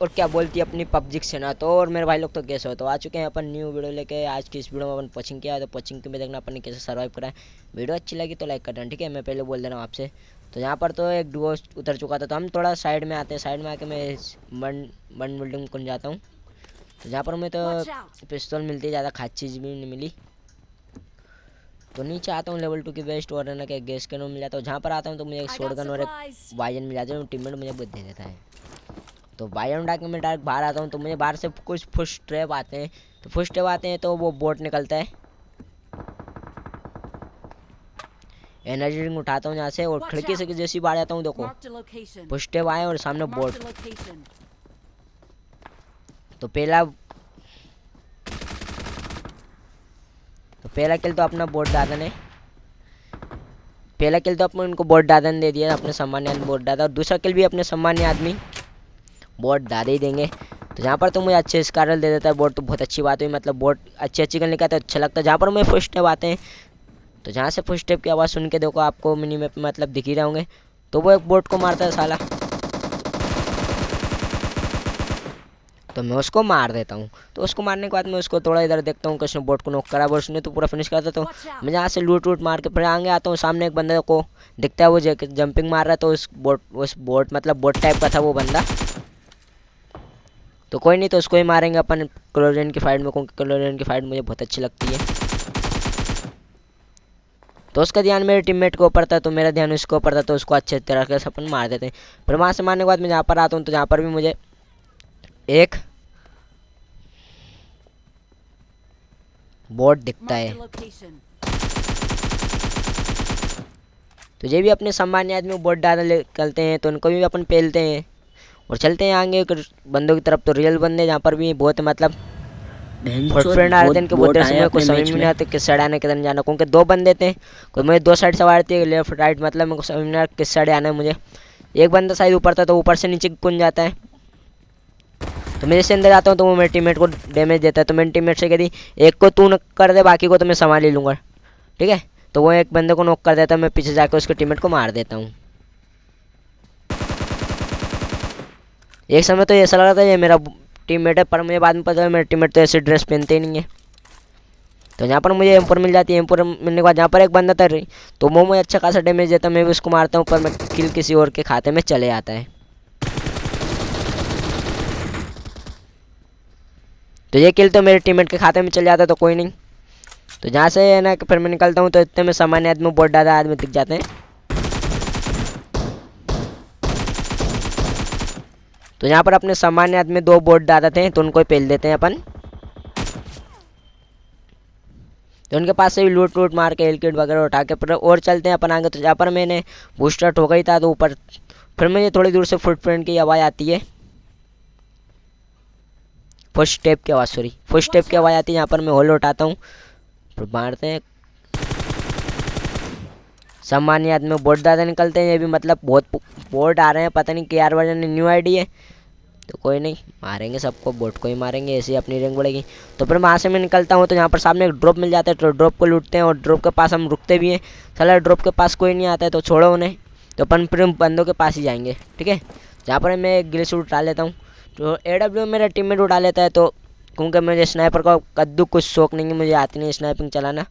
और क्या बोलती है अपनी पबजी सेना। तो और मेरे भाई लोग तो कैसे हो, तो आ चुके हैं अपन न्यू वीडियो लेके। आज की इस वीडियो में अपन पोचिंग किया है, तो पोचिंग में देखना अपन ने कैसे सर्वाइव करा है। वीडियो अच्छी लगी तो लाइक करना, ठीक है। मैं पहले बोल दे रहा हूँ आपसे। तो यहाँ पर तो एक डुओ उतर चुका था, तो हम थोड़ा साइड में आते हैं। साइड में आके मैं वन वन बिल्डिंग को जाता हूँ। तो जहाँ पर मैं तो पिस्तौल मिलती है, ज़्यादा खास चीज़ भी नहीं मिली। तो नीचे आता हूँ लेवल 2 की बेस्ट, और ना कि गैस कैनन मिल जाता है। जहाँ पर आता हूँ तो मुझे एक शॉटगन और एक वाइजन मिल जाता है, टीममेट मुझे बहुत दे देता है। तो वाइजन उठा के मैं डायरेक्ट बाहर आता हूँ। तो मुझे बाहर से कुछ फुश ट्रैप आते हैं, तो फुश ट्रैप आते हैं तो वो बोट निकलता है। एनर्जी ड्रिंक उठाता हूँ यहाँ से, और खिड़की से जैसी बाहर आता हूँ, देखो फुश ट्रैप आए और सामने बोट। तो पहला किल तो अपना बोट दादा ने, पहला किल तो अपने उनको बोट दादा ने दे दिया, अपने सामान्य आदमी बोट दादा। और दूसरा किल भी अपने सामान्य आदमी बोट दादा ही देंगे। तो जहाँ पर तो मुझे अच्छे स्कारल दे देता है बोट, तो बहुत अच्छी बात हुई। मतलब बोट अच्छी अच्छी गन निकालता है, अच्छा लगता है। जहाँ पर मैं फुट स्टेप आते हैं, तो जहाँ से फुट स्टेप की आवाज़ सुन के देखो आपको मिनी मैप में मतलब दिख ही रहे होंगे, तो वो एक बोट को मारता है साला। तो मैं उसको मार देता हूँ। तो उसको मारने के बाद मैं उसको थोड़ा इधर देखता हूँ कि उसने बोट को नॉक करा, और उसने तो पूरा फिनिश कर देता हूँ। मैं यहाँ से लूट वूट मार के फिर आगे आता हूँ। सामने एक बंदे को दिखता है, वो जंपिंग मार रहा है। तो उस बोट मतलब बोट टाइप का था वो बंदा। तो कोई नहीं, तो उसको ही मारेंगे अपन क्लोरिन की फाइट में, क्योंकि क्लोरिन की फाइट मुझे बहुत अच्छी लगती है। तो उसका ध्यान मेरे टीममेट के ऊपर था, तो मेरा ध्यान उसके ऊपर था, तो उसको अच्छे तरह से अपन मार देते हैं। फिर वहाँ से मारने के बाद मैं जहाँ पर आता हूँ, तो जहाँ पर भी मुझे एक बोट दिखता है। तो ये भी अपने सामान्य आदमी बोट डाल निकलते हैं, तो उनको भी अपन पेलते हैं और चलते हैं आगे बंदों की तरफ। तो रियल बंदे जहाँ पर भी बहुत मतलब फ्रेंड आ रहे थे, इनके बहुत देर से मुझे कुछ समझ में नहीं आता किस साइड आने किधर जाना, क्योंकि दो बंदे थे। कोई मुझे दो साइड सवार थी, लेफ्ट राइट, मतलब मेरे को समझ में नहीं आ रहा किस साइड आना है मुझे। एक बंदा शायद ऊपर था, तो ऊपर से नीचे कूद जाता है। तो मैं जैसे अंदर जाता हूँ, तो वो मेरे टीममेट को डैमेज देता है। तो मैंने टीममेट से कह दी एक को तू नॉक कर दे, बाकी को तो मैं संभाल ही लूँगा, ठीक है। तो वो एक बंदे को नॉक कर देता है, मैं पीछे जाकर उसके टीममेट को मार देता हूँ। एक समय तो ऐसा लगा था ये मेरा टीममेट है, पर मुझे बाद में पता चला मेरा टीममेट तो ऐसे ड्रेस पहनते ही नहीं है। तो यहाँ पर मुझे एम4 मिल जाती है। एम4 मिलने के बाद जहाँ पर एक बंदा था, तो वो मुझे अच्छा खासा डैमेज देता है, मैं भी उसको मारता हूँ, पर मैं किल किसी और के खाते में चले आता है। तो ये किल तो मेरे टीममेट के खाते में चले जाता है, तो कोई नहीं। तो जहाँ से है ना कि फिर मैं निकलता हूँ, तो इतने में सामान्य आदमी बहुत ज़्यादा आदमी दिख जाते हैं। तो यहाँ पर अपने सामान्य आदमी दो बोट ज़्यादा थे, तो उनको ही पेल देते हैं अपन। तो उनके पास से भी लूट वूट मार के हेल किट वगैरह उठा के फिर और चलते हैं अपन आगे। तो जहाँ पर मैंने बूस्टर ठोका ही था, तो ऊपर फिर मुझे थोड़ी दूर से फुटप्रिंट की आवाज़ आती है, फुट स्टेप की आवाज़, सॉरी फुट स्टेप की आवाज़ आती है। यहाँ पर मैं होल उठाता हूँ, फिर मारते हैं। सामान्य आदमी बोट ज़्यादा निकलते हैं, ये भी मतलब बहुत बोट आ रहे हैं, पता नहीं क्या वर्जन न्यू आईडी है। तो कोई नहीं, मारेंगे सबको, बोट को ही मारेंगे, ऐसे ही अपनी रैंक बढ़ेगी। तो फिर वहाँ से मैं निकलता हूँ, तो यहाँ पर सामने एक ड्रॉप मिल जाता है, तो ड्रॉप को लूटते हैं, और ड्रॉप के पास हम रुकते भी हैं। साला ड्रॉप के पास कोई नहीं आता है, तो छोड़ो उन्हें। तो अपन फिर बंदों के पास ही जाएंगे, ठीक है। जहाँ पर मैं एक ग्लिच उठा लेता हूँ, तो AW मेरा टीममेट उठा लेता है। तो क्योंकि मुझे स्नाइपर का कद्दू कुछ शौक नहीं है, मुझे आती नहीं स्नाइपिंग चलाना।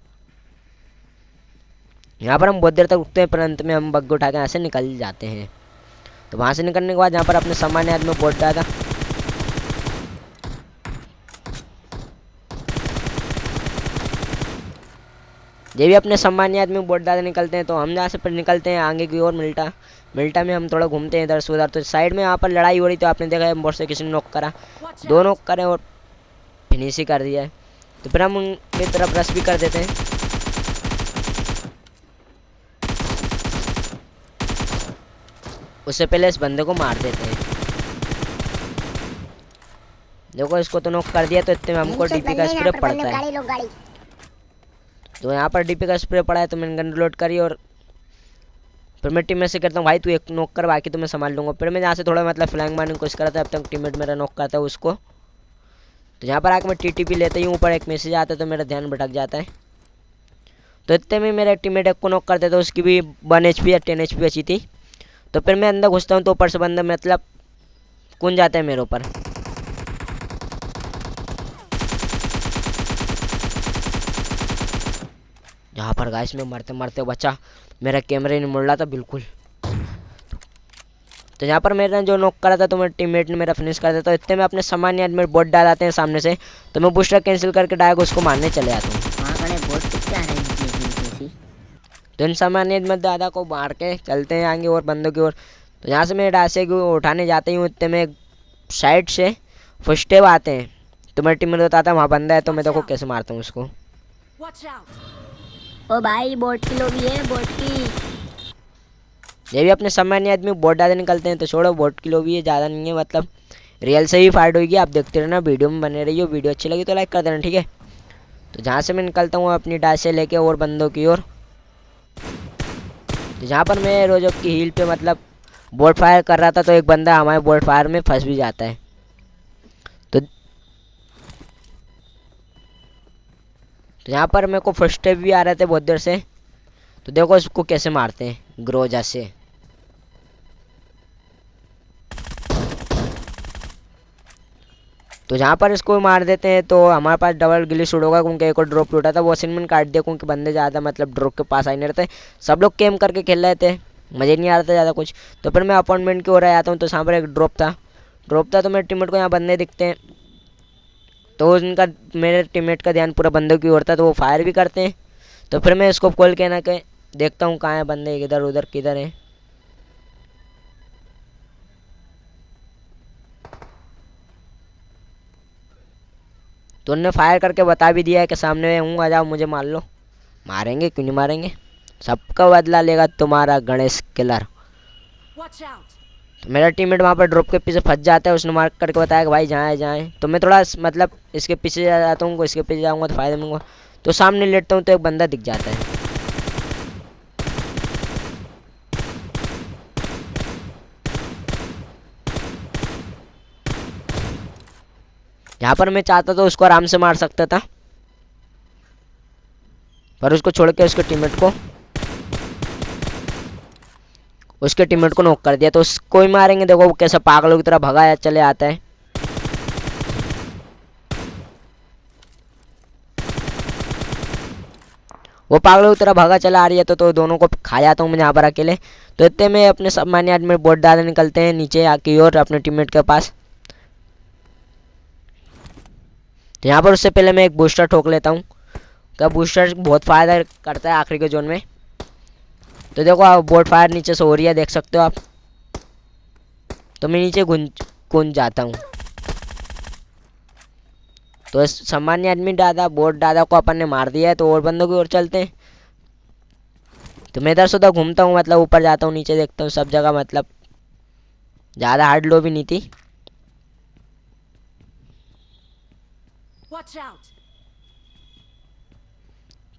यहाँ पर हम बहुत देर तक रुकते हैं, पर अंत में हम बग्घ उठा के यहाँ से निकल जाते हैं। तो वहाँ से निकलने के बाद यहाँ पर अपने सामान्य आदमी बोट डाला, ये भी अपने सामान्य आदमी बोट डाले निकलते हैं। तो हम जहाँ से फिर निकलते हैं आगे की ओर मिल्टा मिल्टा में हम थोड़ा घूमते हैं इधर से उधर। तो साइड में यहाँ पर लड़ाई हो रही, तो आपने देखा बोट से किसी ने नॉक करा, दो नॉक करे और फिनिश ही कर दिया है। तो फिर हम उनकी तरफ रश भी कर देते हैं। उससे पहले इस बंदे को मार देते हैं। देखो इसको तो नॉक कर दिया, तो इतने में हमको डीपी का स्प्रे पड़ता है। तो यहाँ पर डीपी का स्प्रे पड़ा है, तो मैंने गन लोड करी, और फिर मैं टीम में से करता हूँ भाई तू एक नॉक कर, बाकी तो मैं संभाल लूँगा। फिर मैं यहाँ से थोड़ा मतलब फ्लैंग मारने की कोशिश कर रहा था, अब तक टीममेट मेरा नॉक करता है उसको। तो यहाँ पर आकर मैं TTP लेते ही ऊपर एक मैसेज आता है, तो मेरा ध्यान भटक जाता है। तो इतने में मेरा टीममेट एक को नॉक कर देता है, उसकी भी 1 HP या 10 HP बची थी। तो फिर मैं अंदर घुसता हूँ, तो ऊपर से बंदा मतलब कूद जाते हैं मेरे ऊपर। जहाँ पर गाइस में मरते मरते बचा, मेरा कैमरा नहीं मुड़ रहा था बिल्कुल। तो यहाँ पर मेरे ने जो नॉक करा था तो मेरे टीममेट ने मेरा फिनिश कर दिया। तो इतने में अपने सामान्य आदमी बोट डाल आते हैं सामने से, तो मैं बूस्टर कैंसिल करके डायरेक्ट उसको मारने चले जाता हूँ। तो इन सामान्य आदमी दादा को मार के चलते हैं आगे और बंदों की ओर। तो यहाँ से मैं डासे को उठाने जाते हूँ, इतने में साइड से फुटस्टेप आते हैं। तो मेरे टीम में बताता है वहाँ बंदा है, तो मैं देखो कैसे मारता हूँ उसको। ओ भाई बोट की लोबी है, बोट की। ये भी अपने सामान्य आदमी बोट ज़्यादा निकलते हैं, तो छोड़ो बोट की लोबी है, ज़्यादा नहीं है, मतलब रियल से ही फाइट होगी। आप देखते रहना, वीडियो में बने रहिए। वीडियो अच्छी लगी तो लाइक कर देना, ठीक है। तो जहाँ से मैं निकलता हूँ अपनी डासे लेके और बंदों की ओर। तो जहाँ पर मैं रोज की हील पे मतलब बोट फायर कर रहा था, तो एक बंदा हमारे बोट फायर में फंस भी जाता है। तो यहाँ पर मेरे को फर्स्ट स्टेप भी आ रहे थे बहुत देर से। तो देखो इसको कैसे मारते हैं ग्रोजा से। तो जहाँ पर इसको मार देते हैं तो हमारे पास डबल गिली शूट होगा, क्योंकि एक और ड्रॉप टूटा था, वो सिनमन काट दिया, क्योंकि बंदे ज़्यादा मतलब ड्रॉप के पास आई नहीं रहते, सब लोग कैम करके खेल रहे थे, मज़े नहीं आ रहा था ज़्यादा कुछ। तो फिर मैं अपॉइंटमेंट की ओर आता हूँ, तो यहाँ पर एक ड्रॉप था तो मेरे टीममेट को यहाँ बंदे दिखते हैं, तो उनका मेरे टीममेट का ध्यान पूरा बंदों की ओर था, तो वो फायर भी करते हैं। तो फिर मैं इसको खोल के ना के देखता हूँ कहाँ है बंदे, इधर उधर किधर है। तो उन्होंने फायर करके बता भी दिया है कि सामने हूँ, आ जाओ मुझे मार लो। मारेंगे, क्यों नहीं मारेंगे, सबका बदला लेगा तुम्हारा गणेश किलर। तो मेरा टीममेट वहाँ पर ड्रॉप के पीछे फंस जाता है, उसने मार्क करके बताया कि भाई जाए जाए। तो मैं थोड़ा मतलब इसके पीछे जाता हूँ, इसके पीछे जाऊँगा तो फायदा मिलूंगा। तो सामने लेटता हूँ तो एक बंदा दिख जाता है। यहाँ पर मैं चाहता तो उसको आराम से मार सकता था, पर उसको छोड़ के उसके टीममेट को नॉक कर दिया। तो उसको ही मारेंगे, देखो वो कैसा पागलों की तरह भगाया चले आता है। वो पागलों की तरह भागा चला आ रही है, तो दोनों को खा जाता हूँ मैं यहाँ पर अकेले। तो इतने में अपने सामान्य आदमी बोट डालने निकलते हैं नीचे आके और अपने टीममेट के पास। तो यहाँ पर उससे पहले मैं एक बूस्टर ठोक लेता हूँ, क्या बूस्टर बहुत फायदा करता है आखिरी के जोन में। तो देखो आप बोट फायर नीचे से हो रही है, देख सकते हो आप। तो मैं नीचे कूद जाता हूँ। तो सामान्य आदमी दादा बोट दादा को अपन ने मार दिया है, तो और बंदों की ओर चलते हैं। तो मैं इधर से उधर घूमता हूँ, मतलब ऊपर जाता हूँ नीचे देखता हूँ सब जगह, मतलब ज़्यादा हार्ड लो भी नहीं थी।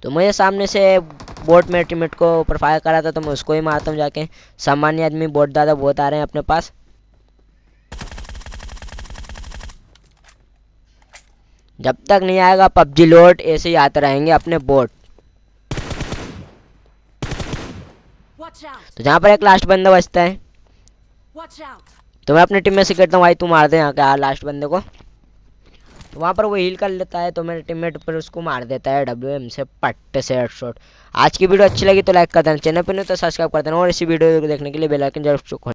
तो मुझे सामने से बोट में टीममेट को ऊपर फायर करा था, तो मैं उसको ही मारता हूँ जाके। सामान्य आदमी बोट दादा बहुत आ रहे हैं अपने पास। जब तक नहीं आएगा पबजी लोड, ऐसे ही आते रहेंगे अपने बोट। तो जहाँ पर एक लास्ट बंदा बचता है, तो मैं अपनी टीम में से कहता हूँ भाई तू मार दे यहाँ के लास्ट बंदे को। तो वहाँ पर वो हील कर लेता है, तो मेरे टीममेट पर उसको मार देता है WM से पट्टे से हेडशॉट। आज की वीडियो अच्छी लगी तो लाइक कर देना, चैनल पर नहीं तो सब्सक्राइब कर देना, और इसी वीडियो को देखने के लिए बेल आइकन जरूर